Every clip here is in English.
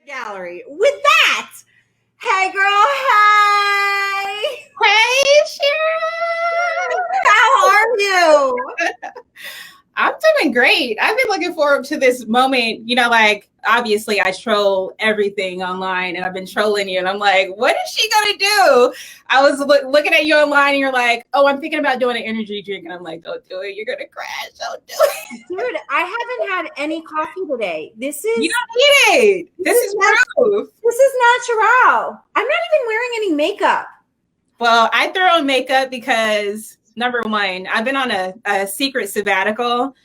gallery. With that, hey girl, hey! Hey, Shira! How are you? I'm doing great. I've been looking forward to this moment. You know, like, obviously I troll everything online and I've been trolling you and I'm like, what is she gonna do? I was looking at you online and you're like, oh, I'm thinking about doing an energy drink. And I'm like, don't do it. You're gonna crash. Don't do it. Dude, I haven't had any coffee today. You don't need it. This is proof. This is natural. I'm not even wearing any makeup. Well, I throw on makeup because number one, I've been on a secret sabbatical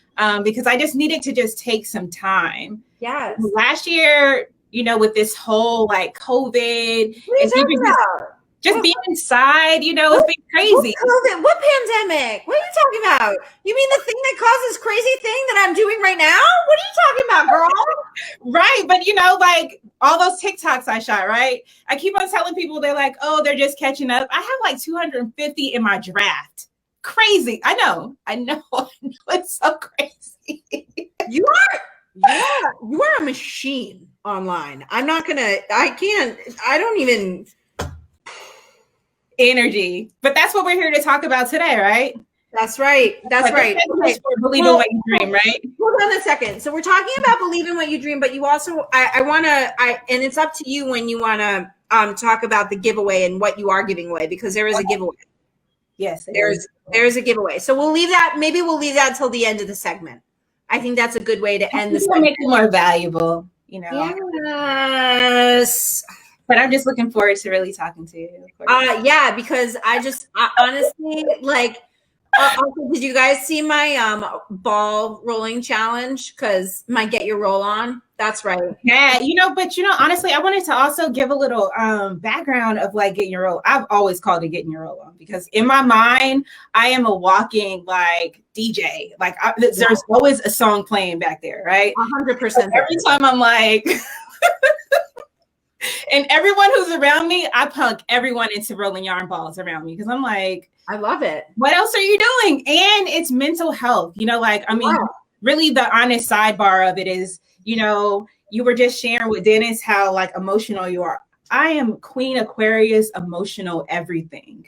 because I just needed to just take some time. Yes. Last year, you know, with this whole like COVID, just being inside, you know, it's been crazy. What pandemic? What are you talking about? You mean the thing that causes crazy thing that I'm doing right now? What are you talking about, girl? Right. But, you know, like all those TikToks I shot, right? I keep on telling people, they're like, oh, they're just catching up. I have like 250 in my draft. Crazy. I know. It's so crazy. You are a machine online. I don't even energy. But that's what we're here to talk about today, right? That's right. Okay. Believe in what you dream, right? Hold on a second. So we're talking about believe in what you dream, but you also and it's up to you when you want to talk about the giveaway and what you are giving away, because there is a giveaway. Yes, there's a giveaway. So we'll leave that until the end of the segment. I think that's a good way to end this. Make it more valuable, you know. Yes. But I'm just looking forward to really talking to you. Yeah, because I honestly like. Also, did you guys see my ball rolling challenge? Because my get your roll on. That's right. Yeah, but honestly, I wanted to also give a little background of like getting your roll. I've always called it getting your roll on because in my mind, I am a walking like DJ. Like there's always a song playing back there, right? 100%. Every time I'm like. And everyone who's around me, I punk everyone into rolling yarn balls around me because I'm like, I love it. What else are you doing? And it's mental health, really the honest sidebar of it is, you were just sharing with Dennis how like emotional you are. I am Queen Aquarius, emotional everything.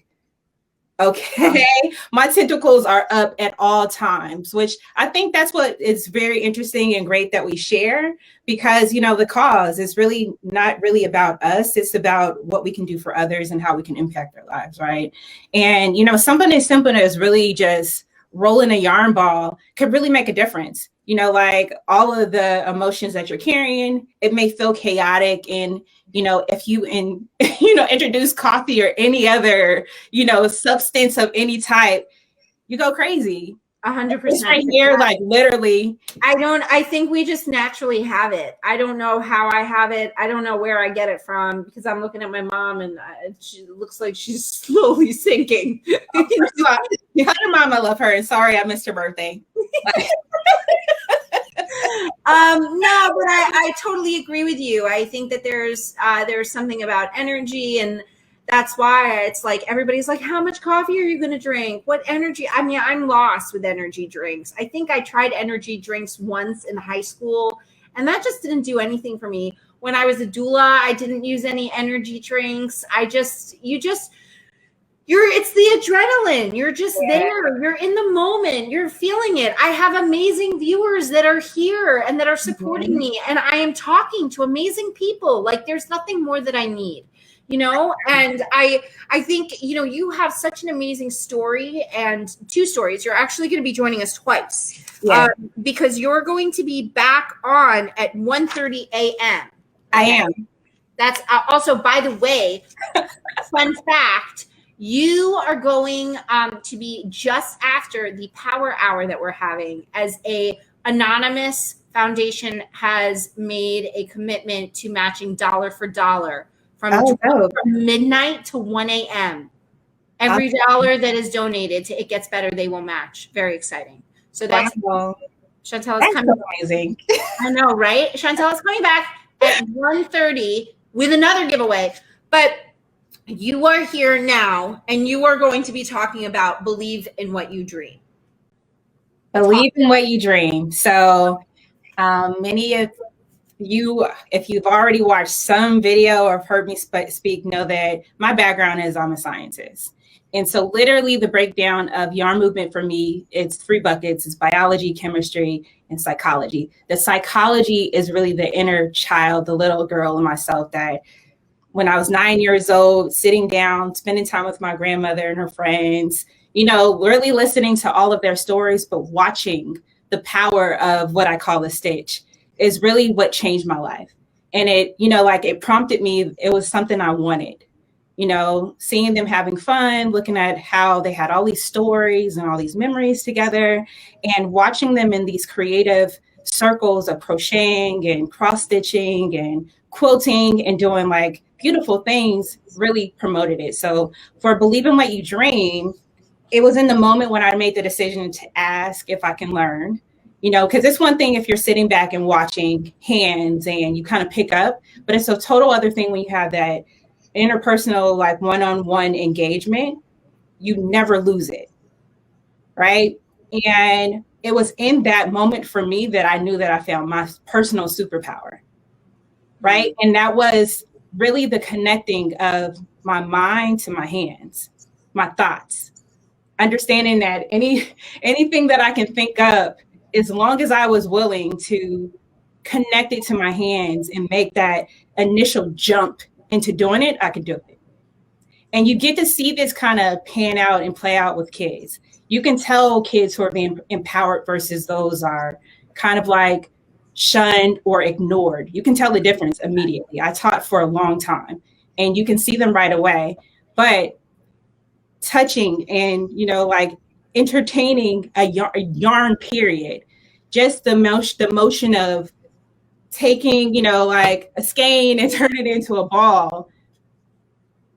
Okay. My tentacles are up at all times, which I think that's what is very interesting and great that we share because, the cause is really not really about us. It's about what we can do for others and how we can impact their lives. Right. And, something as simple as really just rolling a yarn ball could really make a difference. Like all of the emotions that you're carrying, it may feel chaotic and, if you introduce coffee or any other, substance of any type, you go crazy. 100%. Right here, like literally. I think we just naturally have it. I don't know how I have it. I don't know where I get it from because I'm looking at my mom and she looks like she's slowly sinking. Tell your mom I love her and sorry I missed her birthday. No, but I totally agree with you. I think that there's something about energy, and that's why it's like everybody's like, how much coffee are you going to drink? What energy? I mean, I'm lost with energy drinks. I think I tried energy drinks once in high school, and that just didn't do anything for me. When I was a doula, I didn't use any energy drinks. It's the adrenaline. You're just there. You're in the moment. You're feeling it. I have amazing viewers that are here and that are supporting me. And I am talking to amazing people. Like there's nothing more that I need, and I think, you have such an amazing story and two stories. You're actually going to be joining us twice because you're going to be back on at 1:30 a.m. I am. That's also, by the way, fun fact, you are going to be just after the power hour that we're having, as a anonymous foundation has made a commitment to matching dollar for dollar from midnight to 1 a.m. Every dollar that is donated to It Gets Better, they will match. Very exciting. So that's Chantel is coming. Amazing. I know, right? Chantel is coming back at 1:30 with another giveaway. But you are here now, and you are going to be talking about believe in what you dream. Believe in what you dream. So many of if you've already watched some video or heard me speak, know that my background is I'm a scientist. And so literally the breakdown of YarnMovement for me, it's 3 buckets. It's biology, chemistry, and psychology. The psychology is really the inner child, the little girl in myself that when I was 9 years old, sitting down, spending time with my grandmother and her friends, you know, really listening to all of their stories, but watching the power of what I call a stitch is really what changed my life. And it, you know, like it prompted me, it was something I wanted. You know, seeing them having fun, looking at how they had all these stories and all these memories together, and watching them in these creative circles of crocheting and cross stitching and quilting and doing like beautiful things really promoted it. So for Believe in What You Dream, it was in the moment when I made the decision to ask if I can learn, you know, because it's one thing if you're sitting back and watching hands and you kind of pick up, but it's a total other thing when you have that interpersonal, like one-on-one engagement. You never lose it, right? And it was in that moment for me that I knew that I found my personal superpower, right? And that was really the connecting of my mind to my hands, my thoughts, understanding that anything that I can think of, as long as I was willing to connect it to my hands and make that initial jump into doing it, I could do it. And you get to see this kind of pan out and play out with kids. You can tell kids who are being empowered versus those are kind of like shunned or ignored. You can tell the difference immediately. I taught for a long time and you can see them right away, but touching and, you know, like entertaining a yarn period, just the motion of taking, you know, like a skein and turn it into a ball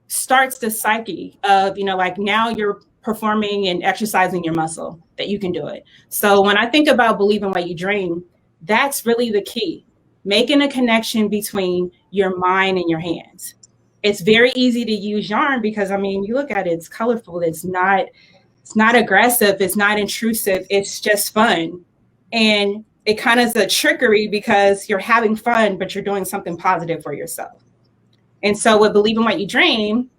starts the psyche of, you know, like now you're performing and exercising your muscle that you can do it. So when I think about Believe in What You Dream, that's really the key, making a connection between your mind and your hands. It's very easy to use yarn because, I mean, you look at it, it's colorful. It's not aggressive. It's not intrusive. It's just fun. And it kind of is a trickery because you're having fun, but you're doing something positive for yourself. And so with Believe in What You Dream,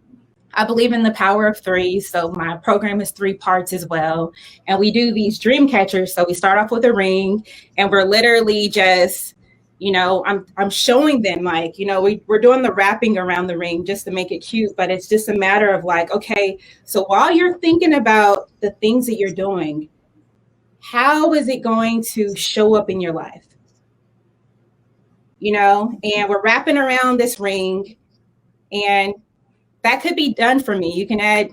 I believe in the power of 3. So my program is 3 parts as well. And we do these dream catchers. So we start off with a ring and we're literally just, you know, I'm showing them like, you know, we're doing the wrapping around the ring just to make it cute, but it's just a matter of like, okay, so while you're thinking about the things that you're doing, how is it going to show up in your life? You know, and we're wrapping around this ring and that could be done for me. You can add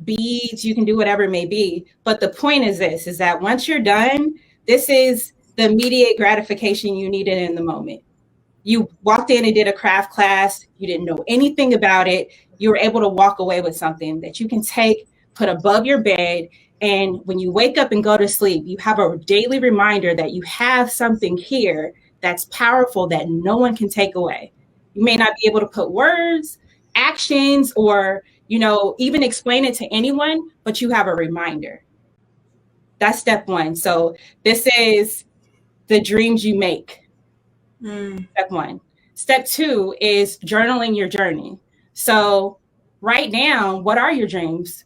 beads, you can do whatever it may be. But the point is this, is that once you're done, this is the immediate gratification you needed in the moment. You walked in and did a craft class. You didn't know anything about it. You were able to walk away with something that you can take, put above your bed. And when you wake up and go to sleep, you have a daily reminder that you have something here that's powerful that no one can take away. You may not be able to put words, actions, or, you know, even explain it to anyone, but you have a reminder. That's step 1. So this is the dreams you make. Step 1. Step 2 is journaling your journey. So right now, what are your dreams?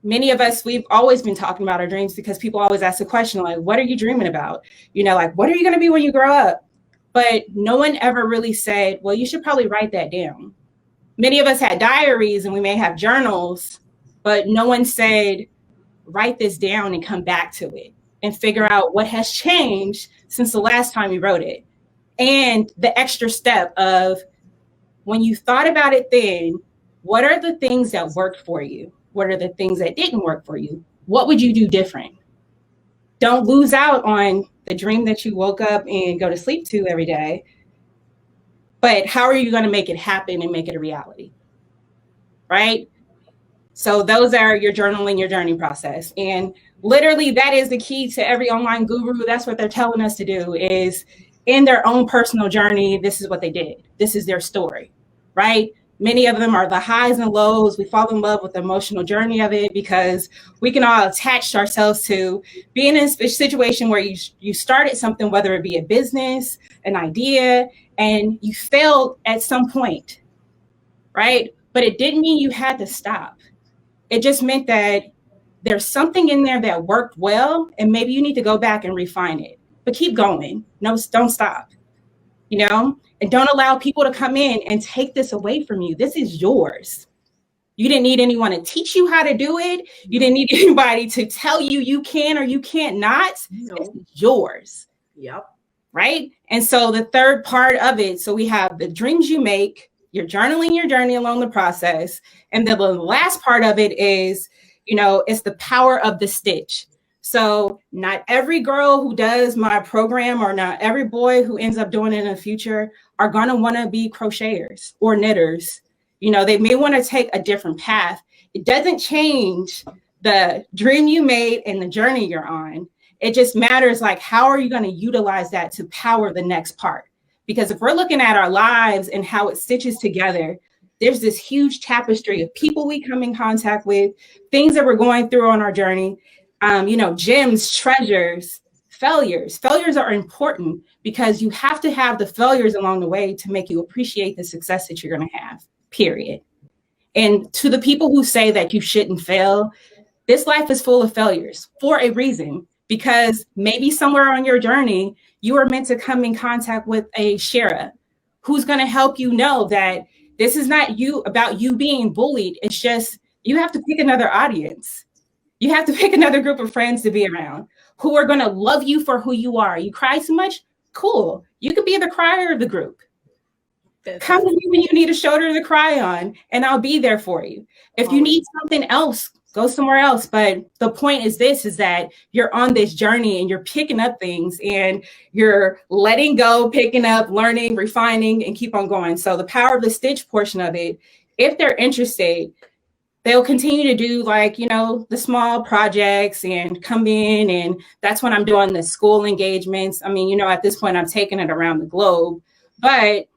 Many of us, we've always been talking about our dreams because people always ask the question, like, what are you dreaming about? You know, like, what are you going to be when you grow up? But no one ever really said, well, you should probably write that down. Many of us had diaries and we may have journals, but no one said, write this down and come back to it and figure out what has changed since the last time you wrote it. And the extra step of when you thought about it then, what are the things that worked for you? What are the things that didn't work for you? What would you do different? Don't lose out on the dream that you woke up and go to sleep to every day. But how are you going to make it happen and make it a reality? Right? So those are your journaling, your journey process. And literally that is the key to every online guru. That's what they're telling us to do, is in their own personal journey, this is what they did. This is their story, right? Many of them are the highs and lows. We fall in love with the emotional journey of it because we can all attach ourselves to being in a situation where you started something, whether it be a business, an idea, and you failed at some point, right? But it didn't mean you had to stop. It just meant that there's something in there that worked well, and maybe you need to go back and refine it. But keep going. No, don't stop. You know, and don't allow people to come in and take this away from you. This is yours. You didn't need anyone to teach you how to do it. You didn't need anybody to tell you you can or you can't not. No. This is yours. Yep. Right. And so the third part of it, so we have the dreams you make, you're journaling your journey along the process. And then the last part of it is, you know, it's the power of the stitch. So not every girl who does my program or not every boy who ends up doing it in the future are going to want to be crocheters or knitters. You know, they may want to take a different path. It doesn't change the dream you made and the journey you're on. It just matters, like, how are you going to utilize that to power the next part? Because if we're looking at our lives and how it stitches together, there's this huge tapestry of people we come in contact with, things that we're going through on our journey. You know, gems, treasures, failures. Failures are important because you have to have the failures along the way to make you appreciate the success that you're going to have, period. And to the people who say that you shouldn't fail, this life is full of failures for a reason, because maybe somewhere on your journey, you are meant to come in contact with a Shira who's going to help you know that this is not about you being bullied. It's just, you have to pick another audience. You have to pick another group of friends to be around who are going to love you for who you are. You cry too much? Cool. You could be the crier of the group. Come to me when you need a shoulder to cry on, and I'll be there for you. If you need something else, go somewhere else. But the point is that you're on this journey and you're picking up things and you're letting go, picking up, learning, refining, and keep on going. So the power of the stitch portion of it, if they're interested, they'll continue to do, like, you know, the small projects and come in. And that's when I'm doing the school engagements. I mean, you know, at this point, I'm taking it around the globe. But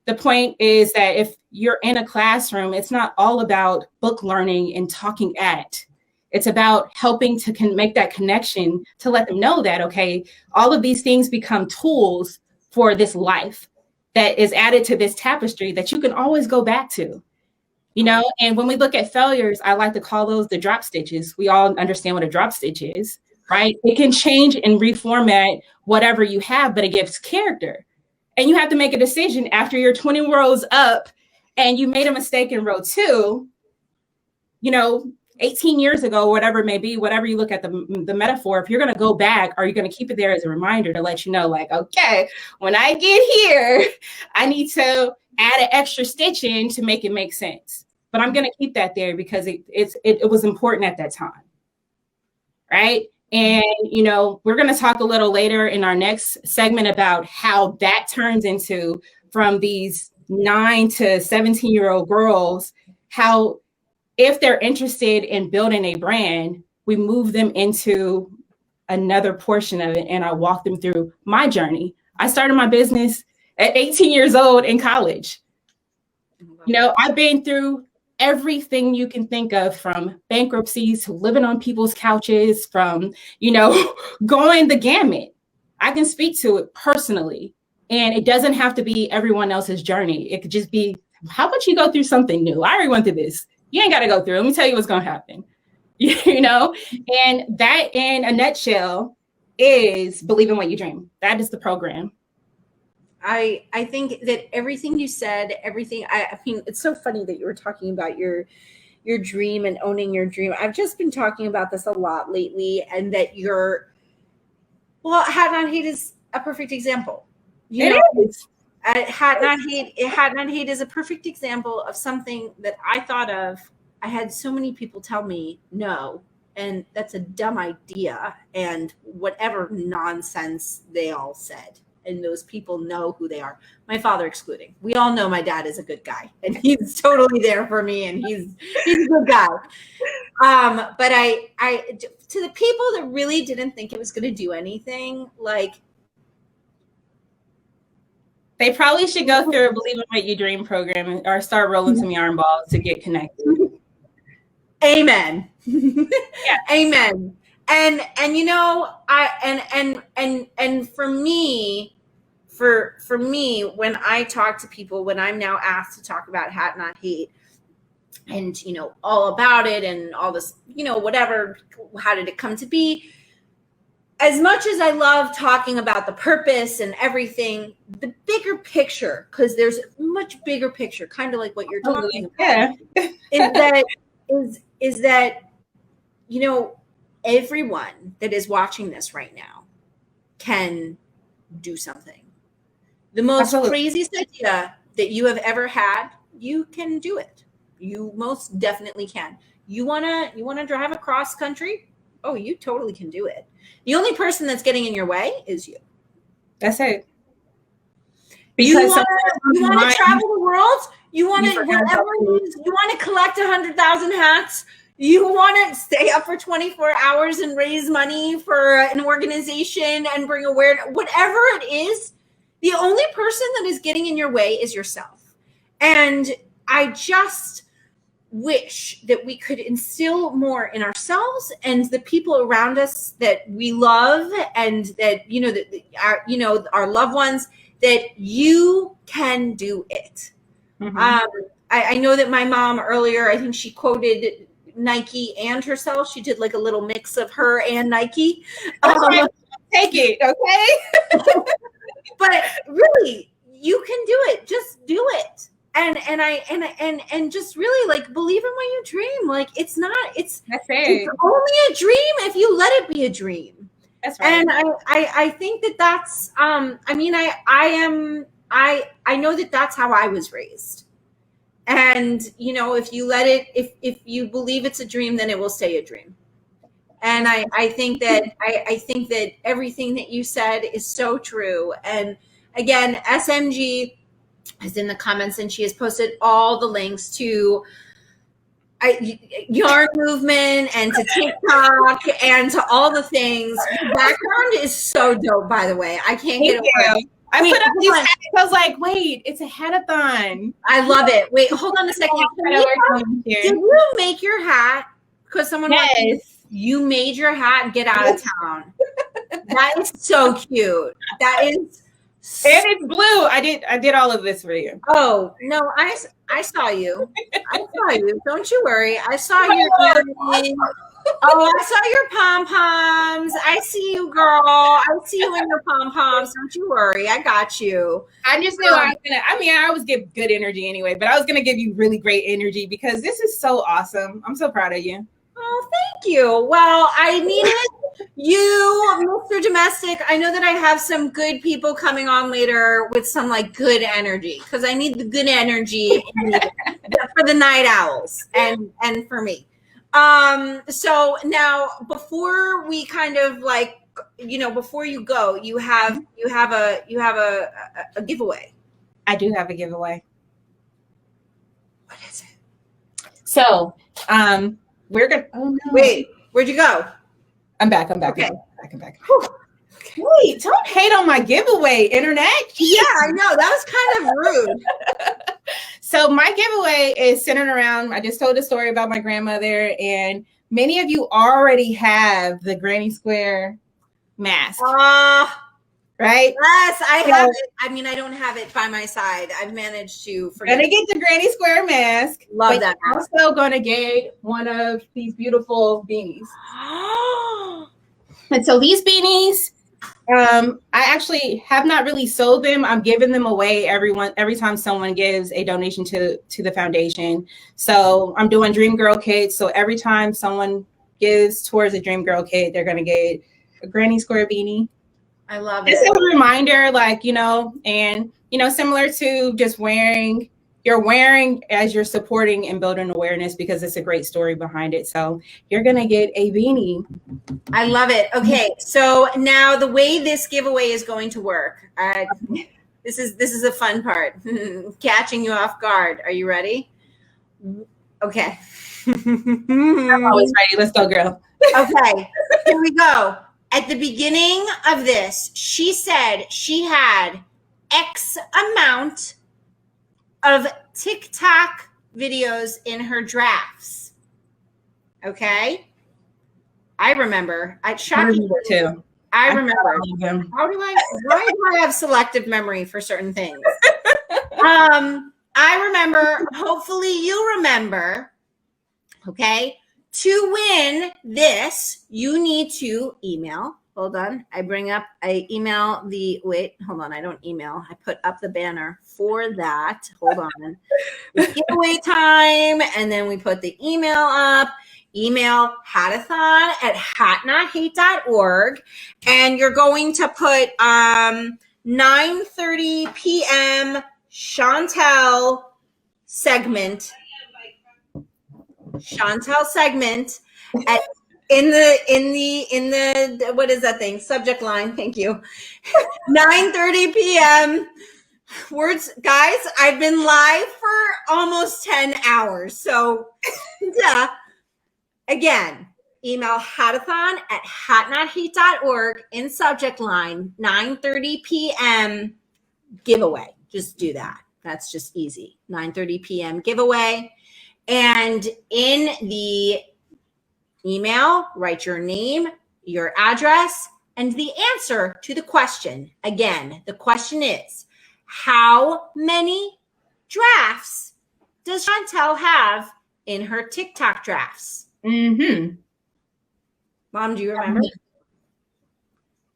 the point is that if you're in a classroom, it's not all about book learning and talking at. It's about helping to make that connection to let them know that, okay, all of these things become tools for this life that is added to this tapestry that you can always go back to. You know, and when we look at failures, I like to call those the drop stitches. We all understand what a drop stitch is, right? It can change and reformat whatever you have, but it gives character. And you have to make a decision after you're 20 rows up and you made a mistake in row 2, you know, 18 years ago, whatever it may be, whatever you look at the metaphor, if you're going to go back, are you going to keep it there as a reminder to let you know, like, okay, when I get here, I need to add an extra stitch in to make it make sense. But I'm going to keep that there because it was important at that time, right? And, you know, we're going to talk a little later in our next segment about how that turns into, from these 9 to 17-year-old girls, how if they're interested in building a brand, we move them into another portion of it. And I walk them through my journey. I started my business at 18 years old in college. You know, I've been through everything you can think of, from bankruptcies to living on people's couches, from, you know, going the gamut. I can speak to it personally, and it doesn't have to be everyone else's journey. It could just be, how about you go through something new? I already went through this. You ain't got to go through. Let me tell you what's going to happen. You know, and that in a nutshell is Believe in What You Dream. That is the program. I think that everything you said, I mean, it's so funny that you were talking about your dream and owning your dream. I've just been talking about this a lot lately, and that HAT-A-THON is a perfect example. It is. HAT-A-THON is a perfect example of something that I thought of. I had so many people tell me no, and that's a dumb idea, and whatever nonsense they all said. And those people know who they are, my father excluding. We all know my dad is a good guy, and he's totally there for me, and he's a good guy. But I to the people that really didn't think it was going to do anything, like, They probably should go through a Believe in What You Dream program or start rolling some yarn balls to get connected. Amen. Yeah. Amen. And you know, and for me, when I talk to people, when I'm now asked to talk about Hat Not Hate, and you know, all about it and all this, you know, whatever, how did it come to be? As much as I love talking about the purpose and everything, the bigger picture, because there's a much bigger picture, kind of like what you're talking about, is that, you know, everyone that is watching this right now can do something. The most craziest idea that you have ever had, you can do it. You most definitely can. You wanna drive across country? Oh, you totally can do it. The only person that's getting in your way is you. That's it. Because you want to travel the world. You want to whatever it is. You want to collect 100,000 hats. You want to stay up for 24 hours and raise money for an organization and bring awareness. Whatever it is, the only person that is getting in your way is yourself. And I just wish that we could instill more in ourselves and the people around us that we love, and that, you know, that our loved ones, that you can do it. Mm-hmm. I know that my mom earlier, I think she quoted Nike and herself. She did like a little mix of her and Nike. Take it, okay? But really, you can do it. Just do it. And just really like believe in what you dream. Like it's only a dream if you let it be a dream. That's right. And I think that's I mean, I know that that's how I was raised. And you know, if you let it, if you believe it's a dream, then it will stay a dream. And I think that I think that everything that you said is so true. And again, SMG is in the comments, and she has posted all the links to YarnMovement and to TikTok and to all the things. Your background is so dope, by the way. I can't get over it. I put up these hats. I was like, wait, it's a hat-a-thon. I love it. Wait, hold on a second. Did you make your hat? Because someone you made your hat and get out of town. That is so cute. That is. And it's blue. I did all of this for you. Oh no, I saw you. I saw you. Don't you worry. I saw your earrings. Oh, I saw your pom-poms. I see you, girl. I see you in your pom-poms. Don't you worry. I got you. I just knew I was gonna. I mean, I always give good energy anyway, but I was gonna give you really great energy because this is so awesome. I'm so proud of you. Oh, thank you. Well, I needed you, Mr. Domestic. I know that I have some good people coming on later with some like good energy, because I need the good energy for the night owls and for me. So now before we kind of like, you know, before you go, you have a giveaway. I do have a giveaway. What is it? So, we're gonna. Oh no! Wait, where'd you go? I'm back. Okay. I'm back. Wait, don't hate on my giveaway, internet. Yeah, I know. That was kind of rude. So my giveaway is centered around, I just told a story about my grandmother, and many of you already have the Granny Square mask. Right? Yes, I have it. I mean, I don't have it by my side. I've managed to forget. Gonna get the Granny Square mask. Love that. I'm also gonna get one of these beautiful beanies. And so these beanies, I actually have not really sold them. I'm giving them away every time someone gives a donation to the foundation. So I'm doing Dream Girl kits. So every time someone gives towards a Dream Girl kit, they're gonna get a Granny Square beanie. I love it. It's a reminder, like, you know, and, you know, similar to just wearing as you're supporting and building awareness, because it's a great story behind it. So you're going to get a beanie. I love it. Okay. So now the way this giveaway is going to work, this is a fun part. Catching you off guard. Are you ready? Okay. I'm always ready. Let's go, girl. Okay. Here we go. At the beginning of this, she said she had X amount of TikTok videos in her drafts. Okay? I remember. I remember too. I remember. Why do I have selective memory for certain things? I remember, hopefully you remember, okay? To win this, you need to email. Hold on. I email wait, hold on. I don't email. I put up the banner for that. Hold on. Giveaway time. And then we put the email up. Email HAT-A-THON at hatnothate.org. And you're going to put 9:30 p.m. Chantel segment at in the what is that thing? Subject line. Thank you. 9:30 p.m. Words, guys, I've been live for almost 10 hours. So yeah. Again, email HAT-A-THON at hatnothate.org in subject line 9:30 p.m. giveaway. Just do that. That's just easy. 9:30 p.m. giveaway. And in the email, write your name, your address, and the answer to the question. Again, the question is, how many drafts does Chantel have in her TikTok drafts? Mm-hmm. Mom, do you remember?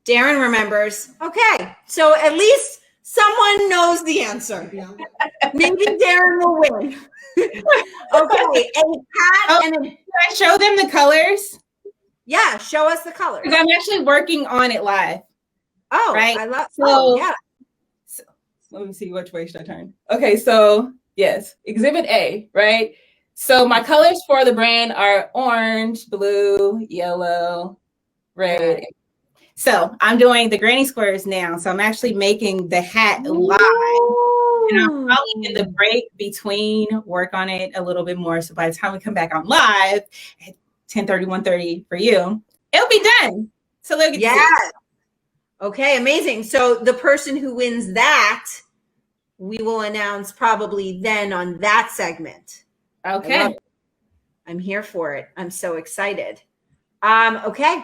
Darren remembers. Okay, so at least someone knows the answer. Maybe Darren will win. Okay, can I show them the colors? Yeah, show us the colors. Because I'm actually working on it live. Oh, right. I love. Yeah. So, let me see which way should I turn. Okay, so yes, Exhibit A, right? So my colors for the brand are orange, blue, yellow, red. So I'm doing the granny squares now. So I'm actually making the hat live. And I'm probably in the break between work on it a little bit more. So by the time we come back on live at 10:30, 1:30 for you, it'll be done. So look at that. Okay, amazing. So the person who wins that, we will announce probably then on that segment. Okay. I'm here for it. I'm so excited. Okay.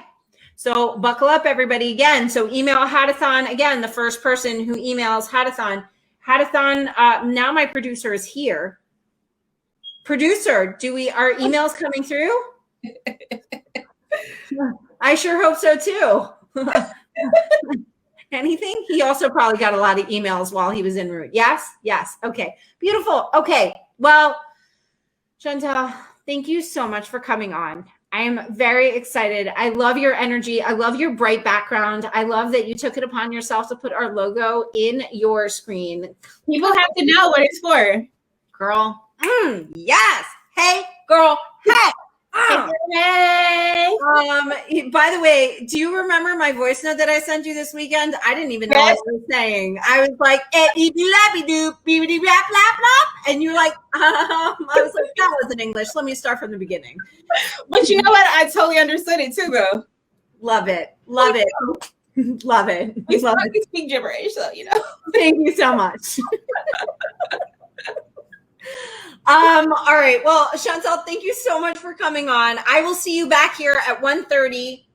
So buckle up, everybody. Again, so email HAT-A-THON. Again, the first person who emails HAT-A-THON. HAT-A-THON, now my producer is here. Producer, are emails coming through? I sure hope so too. Anything? He also probably got a lot of emails while he was en route. Yes? Yes. Okay. Beautiful. Okay. Well, Chantel, thank you so much for coming on. I am very excited. I love your energy. I love your bright background. I love that you took it upon yourself to put our logo in your screen. People have to know what it's for. Girl. Yes. Hey, girl. Hey. Hey. By the way, do you remember my voice note that I sent you this weekend? I didn't even know what I was saying. I was like, and you're like, I was like, that wasn't English. Let me start from the beginning. But you know what? I totally understood it too, though. Love it. Love it. Love it. We speak gibberish, so you know. Thank you so much. All right. Well, Chantel, thank you so much for coming on. I will see you back here at 1:30,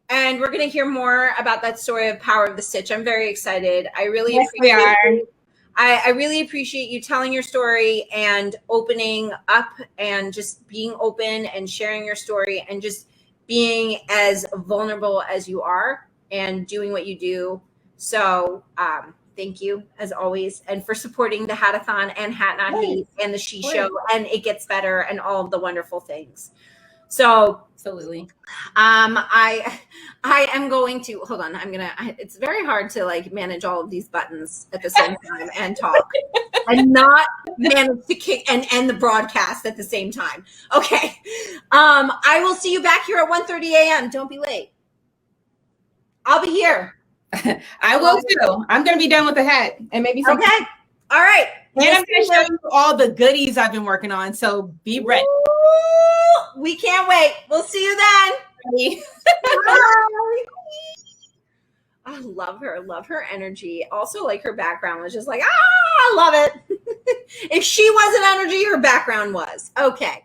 and we're going to hear more about that story of Power of the Stitch. I'm very excited. I really appreciate it. I really appreciate you telling your story and opening up and just being open and sharing your story and just being as vulnerable as you are and doing what you do. So, thank you, as always, and for supporting the HAT-A-THON and Hat Not Hate and the She Show and It Gets Better and all of the wonderful things. So, absolutely. I am going to hold on. It's very hard to like manage all of these buttons at the same time and talk and not manage to kick and end the broadcast at the same time. Okay. I will see you back here at 1:30 a.m. Don't be late. I'll be here. I will too. I'm going to be done with the hat and maybe something. Okay. All right. And I'm going to show you all the goodies I've been working on. So be ready. Ooh, we can't wait. We'll see you then. Bye. Bye. love her. Love her energy. Also, like her background was just like, I love it. If she wasn't energy, her background was. Okay.